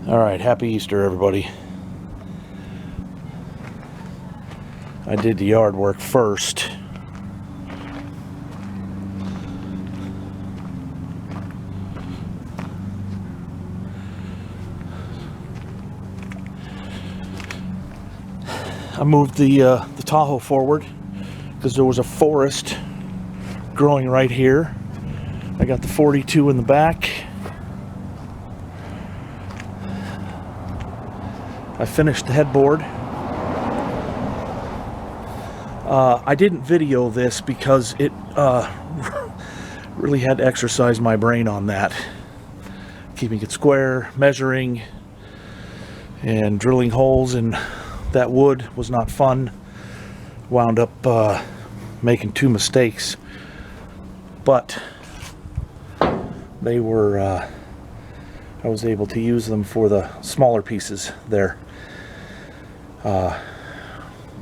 Alright, happy Easter, everybody. I did the yard work first. I moved the Tahoe forward because there was a forest growing right here. I got the 42 in the back. I finished the headboard. I didn't video this because it really had to exercise my brain on that. Keeping it square, measuring, and drilling holes in that wood was not fun. Wound up making 2 mistakes, but they were I was able to use them for the smaller pieces there.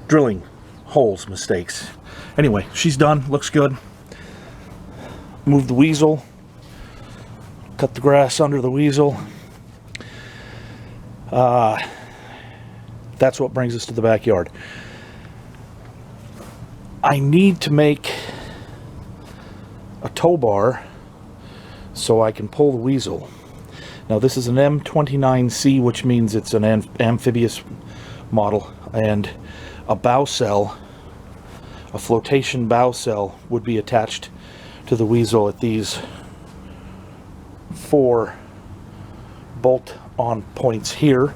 Drilling holes mistakes. Anyway, she's done. Looks good. Moved the Weasel. Cut the grass under the Weasel. That's what brings us to the backyard. I need to make a tow bar so I can pull the Weasel. Now this is an M29C, which means it's an amphibious model, and a bow cell, a flotation bow cell, would be attached to the Weasel at these 4 bolt-on points here,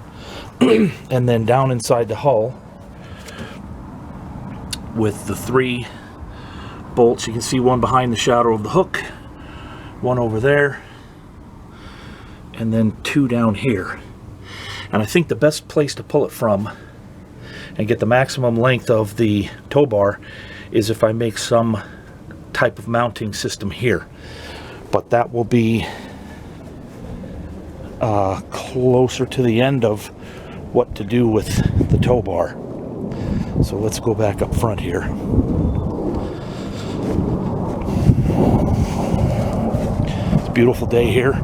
and then down inside the hull with the 3 bolts. You can see one behind the shadow of the hook, one over there, and then 2 down here. And I think the best place to pull it from and get the maximum length of the tow bar is if I make some type of mounting system here. But that will be closer to the end of what to do with the tow bar. So let's go back up front here. It's a beautiful day here.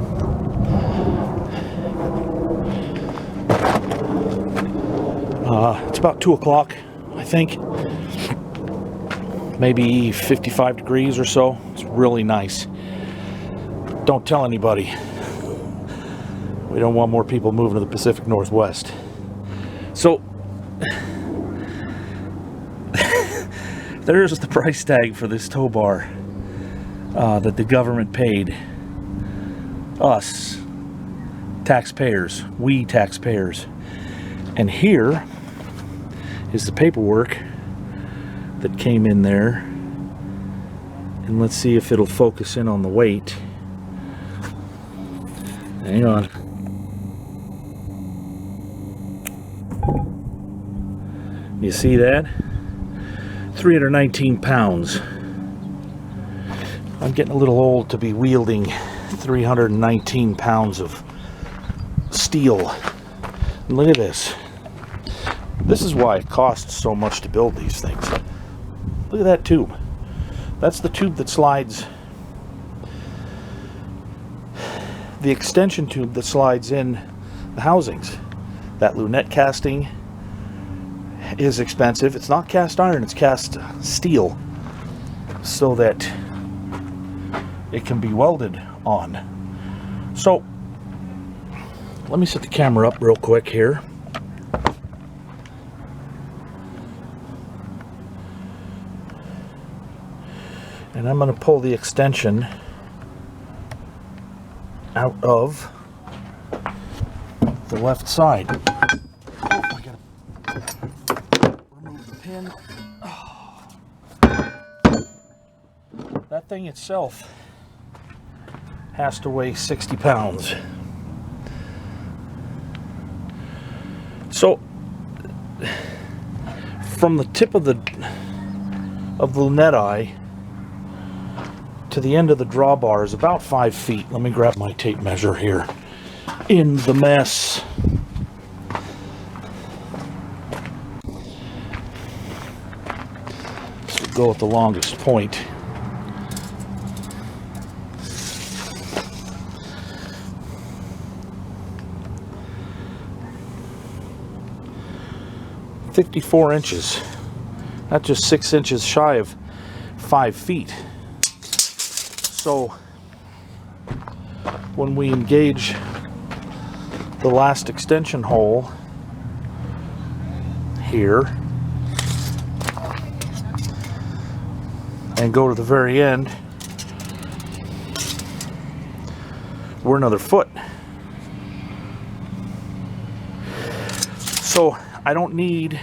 It's about 2 o'clock, I think. Maybe 55 degrees or so. It's really nice. Don't tell anybody. We don't want more people moving to the Pacific Northwest. So, there's the price tag for this tow bar that the government paid us, taxpayers, we taxpayers. And here is the paperwork that came in there. And let's see if it'll focus in on the weight. Hang on. You see that? 319 pounds. I'm getting a little old to be wielding 319 pounds of steel. And look at this. This is why it costs so much to build these things. Look at that tube. That's the tube that slides. The extension tube that slides in the housings. That lunette casting is expensive. It's not cast iron, it's cast steel, so that it can be welded on. So let me set the camera up real quick here. And I'm going to pull the extension out of the left side. Oh, I gotta remove the pin. Oh. That thing itself has to weigh 60 pounds. So, from the tip of the lunette eye to the end of the drawbar is about 5 feet. Let me grab my tape measure here. In the mess. So go at the longest point. 54 inches. That's just 6 inches shy of 5 feet. So when we engage the last extension hole here and go to the very end, we're another foot. So I don't need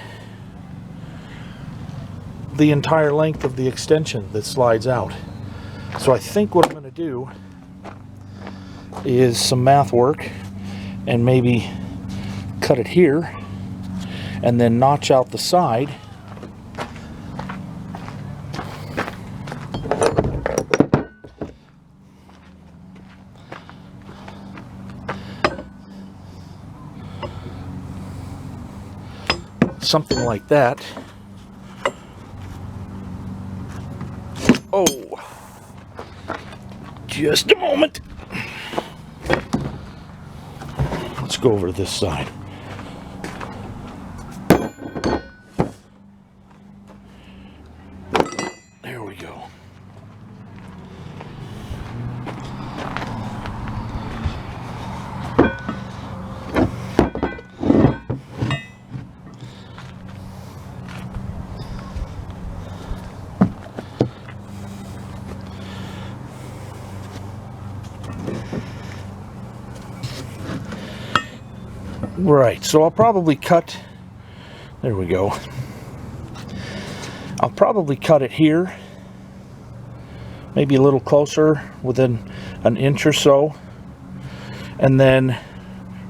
the entire length of the extension that slides out. So I think what I'm going to do is some math work and maybe cut it here and then notch out the side something like that. Oh, just a moment. Let's go over to this side. There we go. Right, so I'll probably cut, there we go. I'll probably cut it here, maybe a little closer, within an inch or so, and then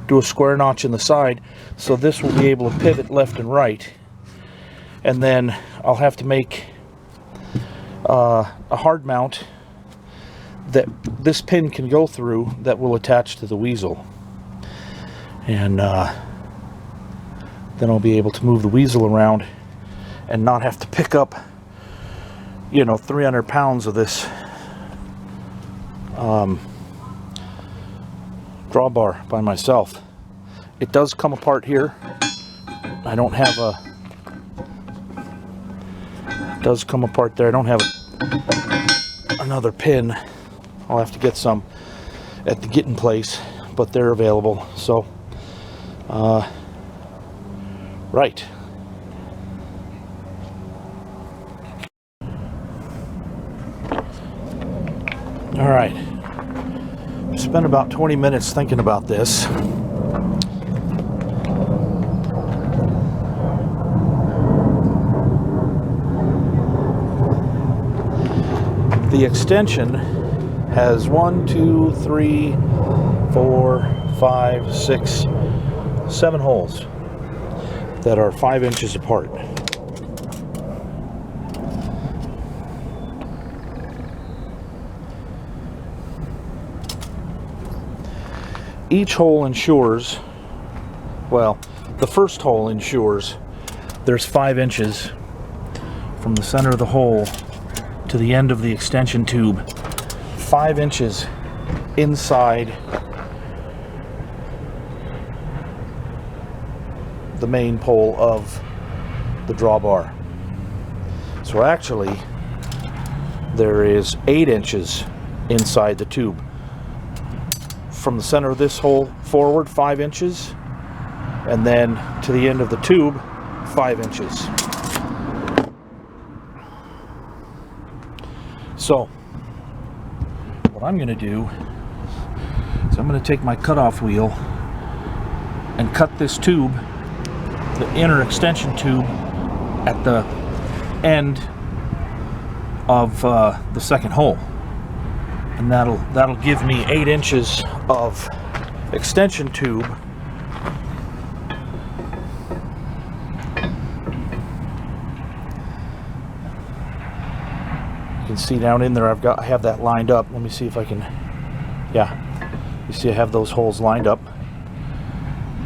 do a square notch in the side, so this will be able to pivot left and right. And then I'll have to make a hard mount that this pin can go through that will attach to the Weasel. And then I'll be able to move the Weasel around and not have to pick up, you know, 300 pounds of this drawbar by myself. It does come apart here. I don't have a, it does come apart there. I don't have another pin. I'll have to get some at the getting place, but they're available. So right. All right. Spent about 20 minutes thinking about this. The extension has 1, 2, 3, 4, 5, 6, 7 holes that are 5 inches apart. Each hole ensures, well, the first hole ensures there's 5 inches from the center of the hole to the end of the extension tube, 5 inches inside the main pole of the drawbar. So actually there is 8 inches inside the tube. From the center of this hole forward 5 inches, and then to the end of the tube 5 inches. So what I'm going to do is I'm going to take my cutoff wheel and cut this tube, the inner extension tube, at the end of the second hole, and that'll give me 8 inches of extension tube. You can see down in there I have that lined up. Let me see if I can, yeah, you see I have those holes lined up,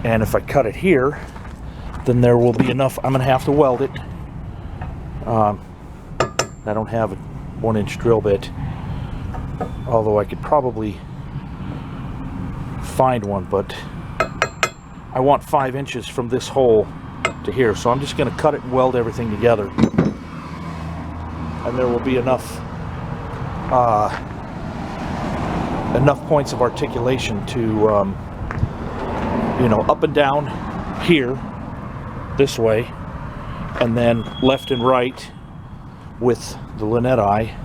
and if I cut it here, then there will be enough. I'm going to have to weld it. I don't have a 1-inch drill bit, although I could probably find one, but I want 5 inches from this hole to here. So I'm just going to cut it and weld everything together, and there will be enough points of articulation to you know, up and down here this way, and then left and right with the lunette eye,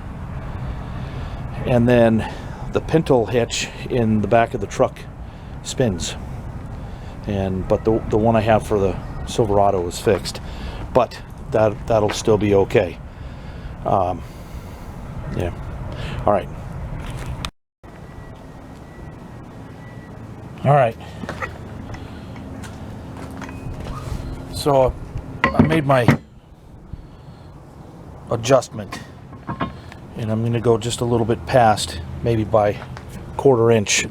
and then the pintle hitch in the back of the truck spins, but the one I have for the Silverado is fixed, but that'll still be okay. Yeah. All right. So I made my adjustment, and I'm going to go just a little bit past, maybe by 1/4 inch.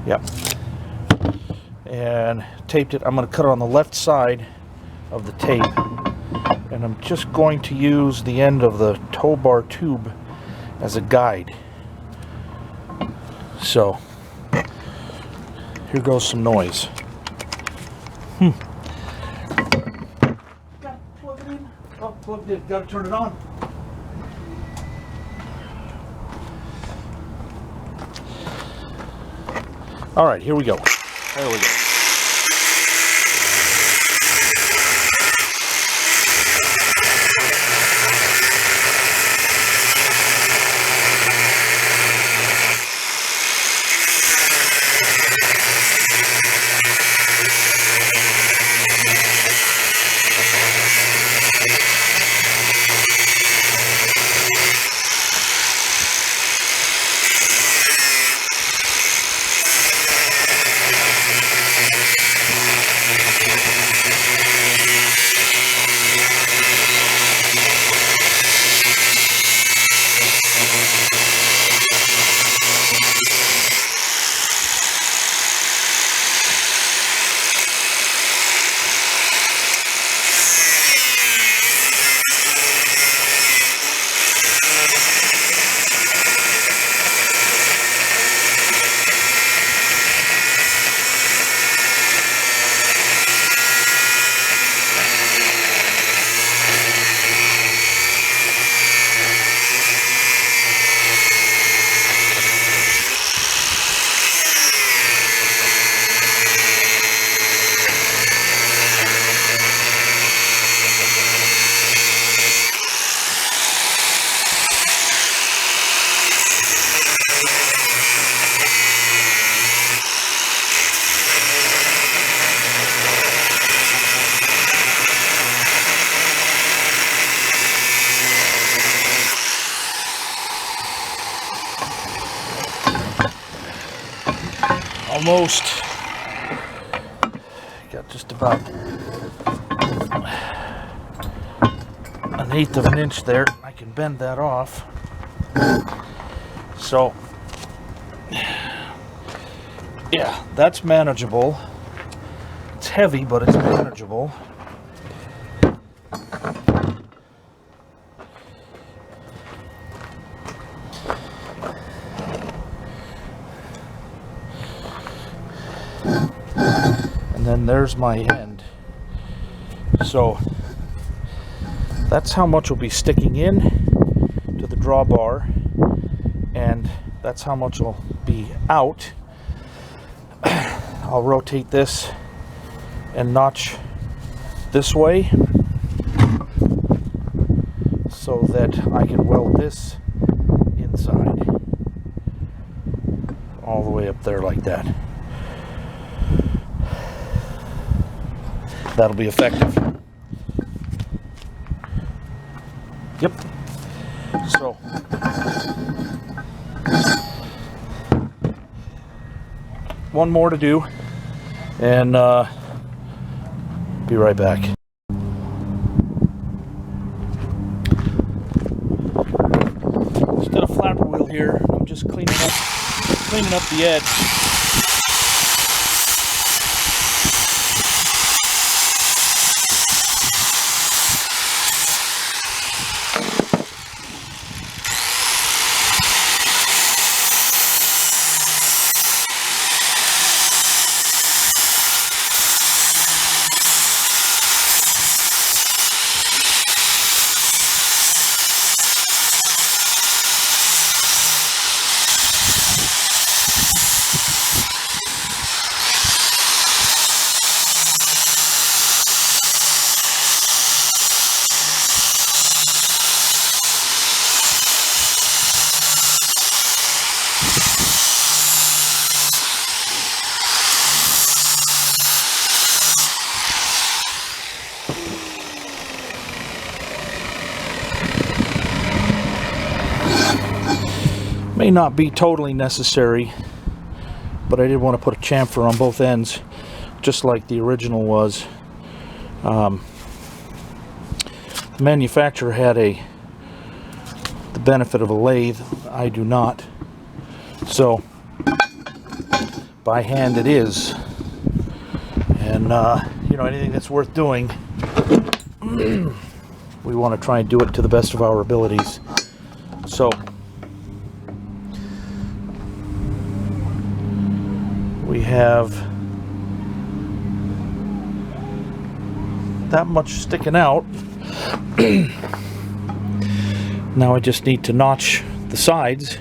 Yep. And taped it. I'm going to cut it on the left side of the tape, and I'm just going to use the end of the tow bar tube as a guide. So here goes some noise. Gotta plug it in. Oh, plugged in. Gotta turn it on. All right, here we go. There we go. Almost. Got just about 1/8 of an inch there. I can bend that off. So, yeah, that's manageable. It's heavy, but it's manageable. And then there's my end. So that's how much will be sticking in to the drawbar, and that's how much will be out. I'll rotate this and notch this way so that I can weld this inside all the way up there like that. That'll be effective. Yep. So one more to do, and be right back. Just got a flapper wheel here. I'm just cleaning up the edge. May not be totally necessary, but I did want to put a chamfer on both ends, just like the original was. The manufacturer had the benefit of a lathe. I do not. So by hand it is. And you know, anything that's worth doing, we want to try and do it to the best of our abilities. So we have that much sticking out. Now I just need to notch the sides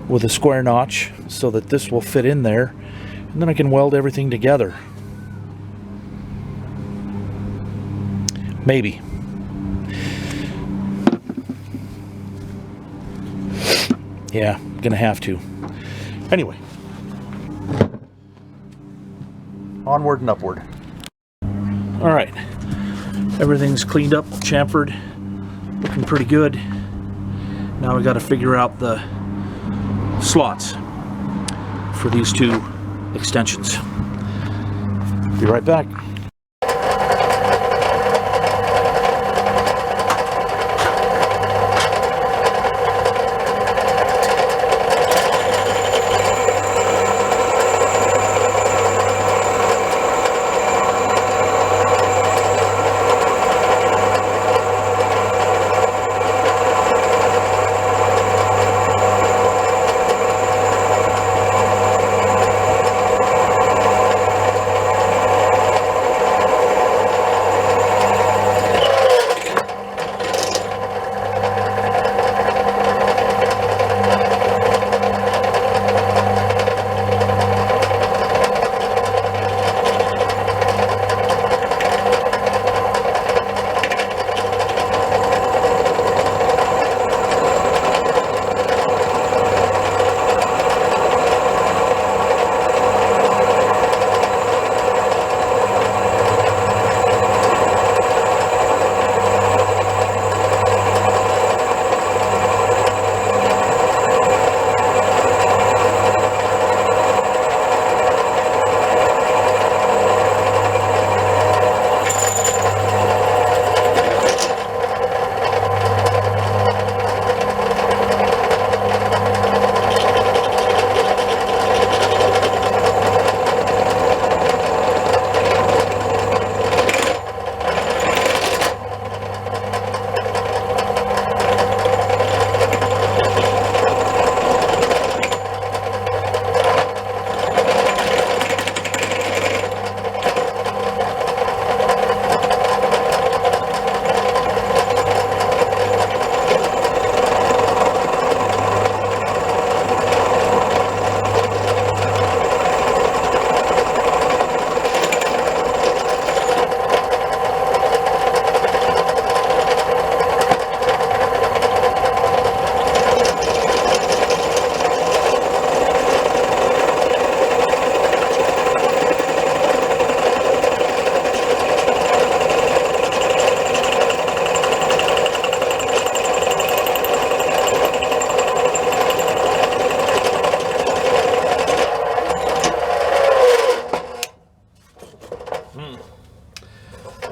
with a square notch so that this will fit in there, and then I can weld everything together. Maybe. Yeah, gonna have to. Anyway, onward and upward. All right, everything's cleaned up, chamfered, looking pretty good. Now we got to figure out the slots for these two extensions. Be right back.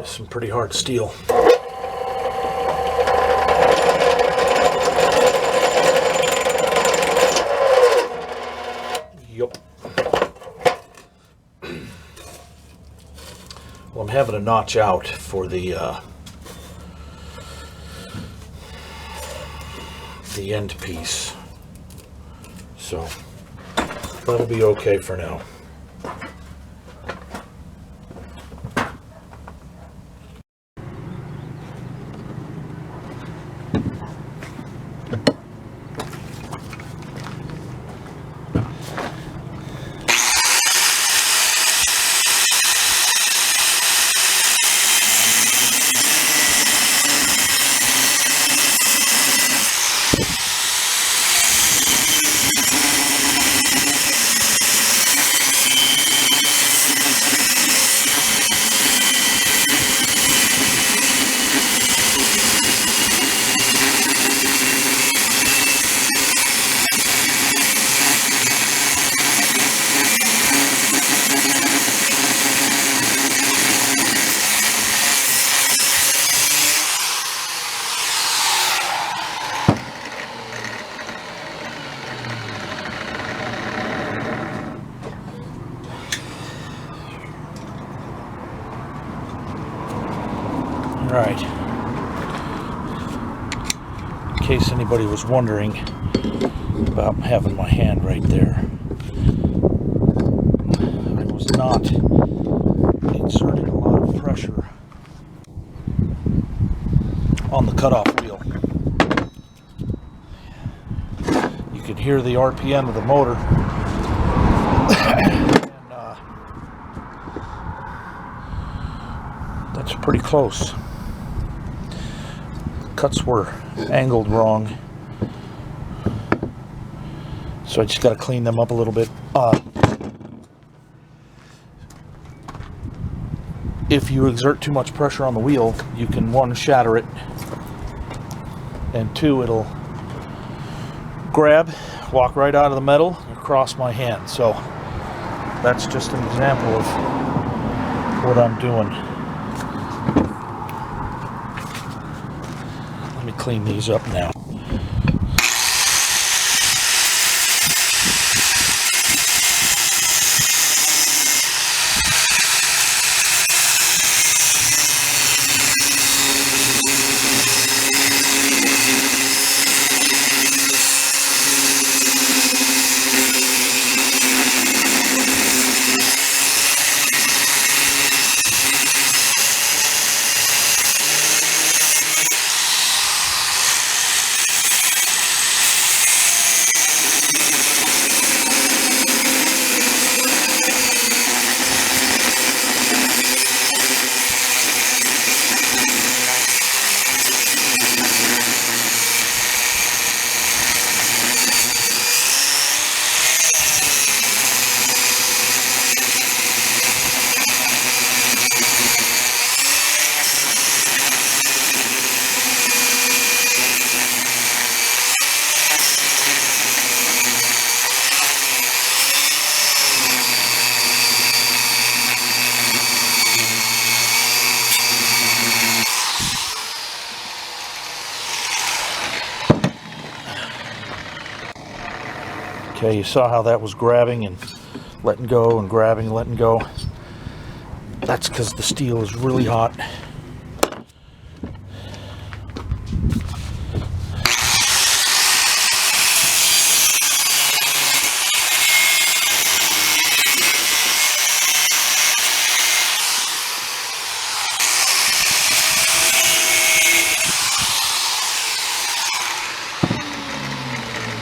Some pretty hard steel. Yup. Well, I'm having a notch out for the end piece, so that'll be okay for now. Right. In case anybody was wondering about having my hand right there, I was not exerting a lot of pressure on the cutoff wheel. You could hear the RPM of the motor. And that's pretty close. Cuts were angled wrong, so I just got to clean them up a little bit. If you exert too much pressure on the wheel, you can, one, shatter it, and two, it'll grab, walk right out of the metal across my hand. So that's just an example of what I'm doing. Let me clean these up now. Okay, you saw how that was grabbing and letting go and grabbing and letting go. That's because the steel is really hot.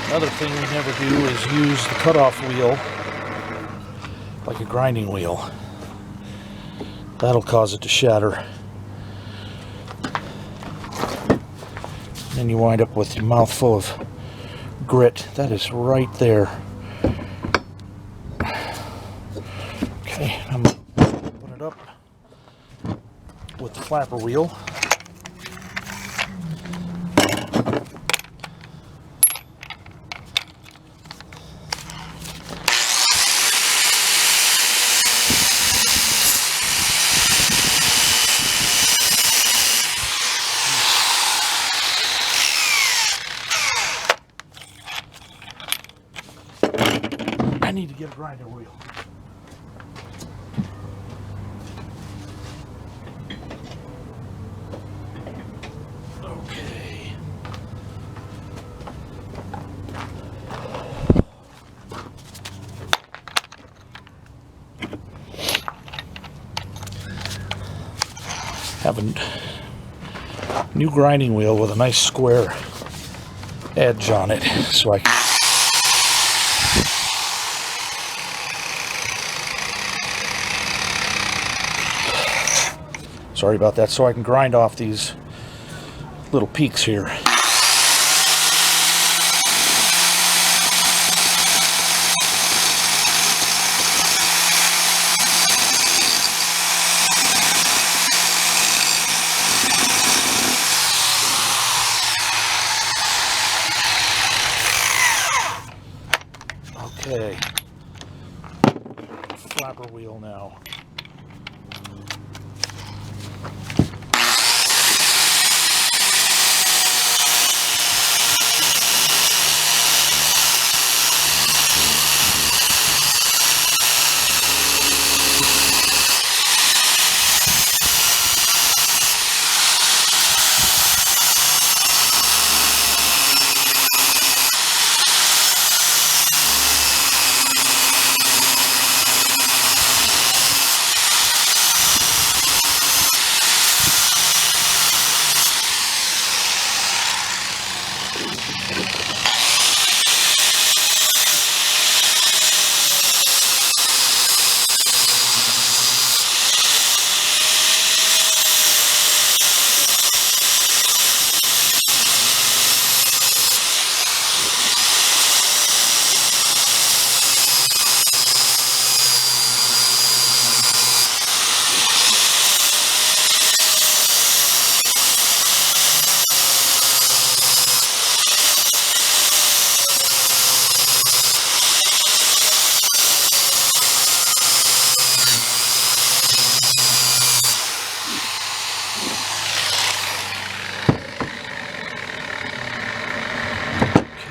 Another thing we never do is use the cutoff wheel like a grinding wheel. That'll cause it to shatter. And you wind up with your mouth full of grit. That is right there. Okay, I'm going to put it up with the flapper wheel. I need to get a grinder wheel. Okay. Have a new grinding wheel with a nice square edge on it, so I can sorry about that, so I can grind off these little peaks here. Okay, flapper wheel now.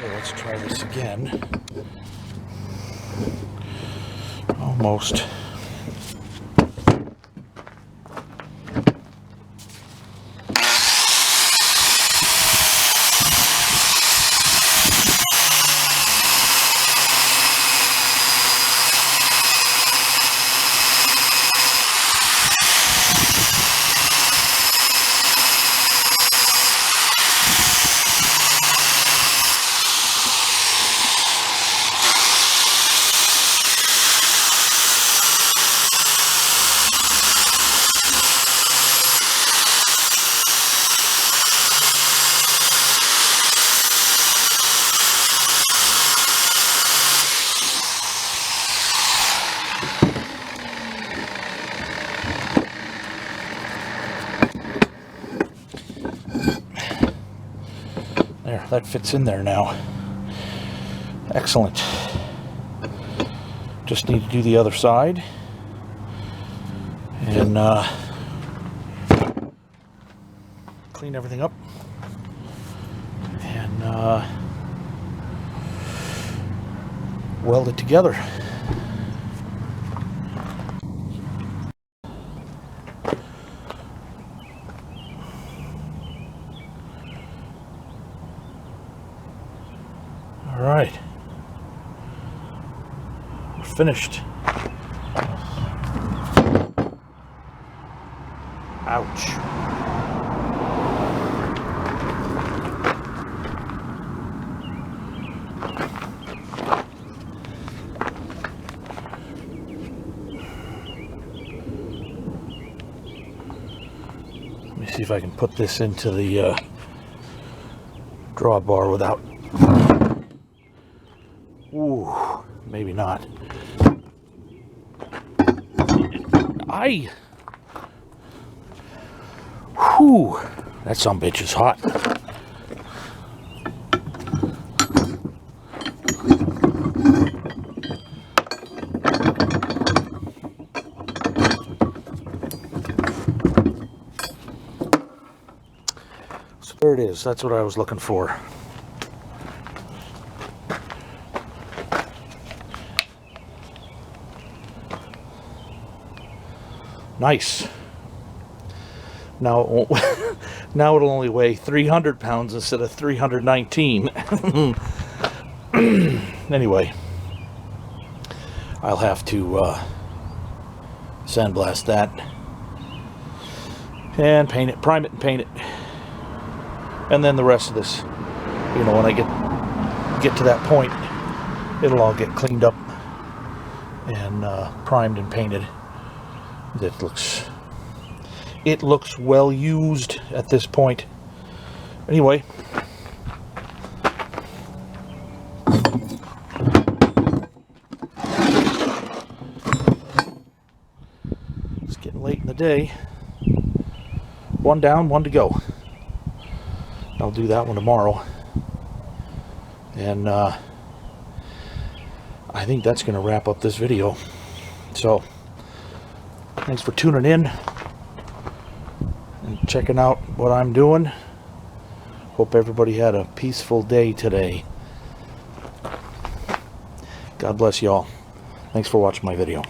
Let's try this again. Almost. There, that fits in there now. Excellent. Just need to do the other side. And clean everything up. And weld it together. All right, we're finished. Ouch. Let me see if I can put this into the drawbar without. Ooh, maybe not. Whew, that sumbitch is hot. So there it is. That's what I was looking for. Nice. Now it won't, now it'll only weigh 300 pounds instead of 319. Anyway, I'll have to sandblast that and paint it, prime it and paint it. And then the rest of this, you know, when I get to that point, it'll all get cleaned up and primed and painted. It looks well used at this point. Anyway, it's getting late in the day. One down, one to go. I'll do that one tomorrow. And I think that's going to wrap up this video. So thanks for tuning in and checking out what I'm doing. Hope everybody had a peaceful day today. God bless y'all. Thanks for watching my video.